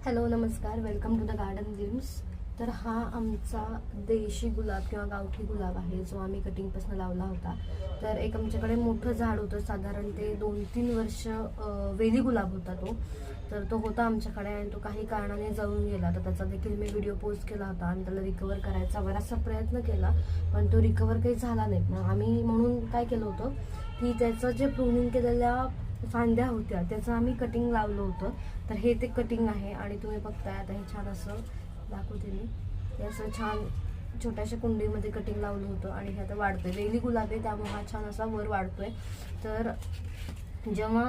Hello नमस्कार, welcome to the garden dreams. तर हा आमचा देशी गुलाब किंवा गावठी गुलाब आहे, जो आम्ही कटिंगपासून लावला होता। तर एक आमच्याकडे मोठं झाड होतं, साधारण ते 2-3 वर्ष वेली गुलाब होता तो। तर तो होता आमच्याकडे आणि तो काही कारणाने जळून गेला। तर त्याचा देखील मी व्हिडिओ पोस्ट केला होता आणि त्याला रिकवर करायचा बराचसा प्रयत्न केला, पण तो रिकवर काही झाला नाही। मग आम्ही म्हणून काय केलं होतं की त्याचं जे प्रूनिंग केलेल्या फांद्या होत्या त्याचं आम्ही कटिंग लावलं होतं। तर हे ते कटिंग आहे आणि तुम्ही बघताय आता हे छान असं दाखवते मी। हे असं छान छोट्याशा कुंडीमध्ये कटिंग लावलं होतं आणि हे आता वाढतंय। वेली गुलाब आहे त्यामुळे हा छान असा वर वाढतोय। तर जेव्हा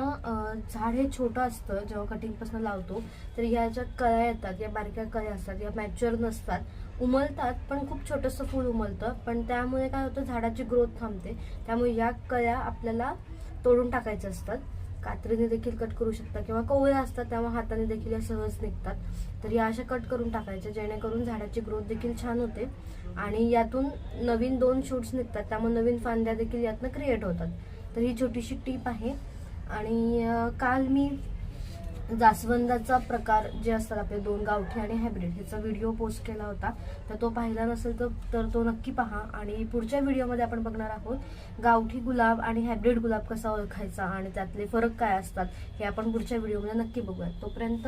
झाड हे छोटं असतं, जेव्हा कटिंगपासून लावतो तर ह्याच्या कळ्या येतात, या बारक्या कळ्या असतात, या मॅच्युअर नसतात, उमलतात पण खूप छोटंसं फूल उमलतं, पण त्यामुळे काय होतं झाडाची ग्रोथ थांबते। त्यामुळे या कळ्या आपल्याला तोडून टाकायच्या असतात। कात्रीने देखील कट करू शकता किंवा कोवळ्या असतात त्यामुळे हाताने देखील या सहज निघतात। तर या अशा कट करून टाकायच्या, जेणेकरून झाडाची ग्रोथ देखील छान होते आणि यातून नवीन 2 शूट्स निघतात, त्यामुळे नवीन फांद्या देखील यातनं क्रिएट होतात। तर ही छोटीशी टिप आहे। आणि काल मी जास्वंदाचा प्रकार जे असतात आपले 2 गावठी आणि हायब्रिड, ह्याचा व्हिडिओ पोस्ट केला होता। तर तो पाहिला नसेल तर तो नक्की पहा। आणि पुढच्या व्हिडिओमध्ये आपण बघणार आहोत गावठी गुलाब आणि हायब्रिड गुलाब कसा ओळखायचा आणि त्यातले फरक काय असतात, हे आपण पुढच्या व्हिडिओमध्ये नक्की बघूया। तोपर्यंत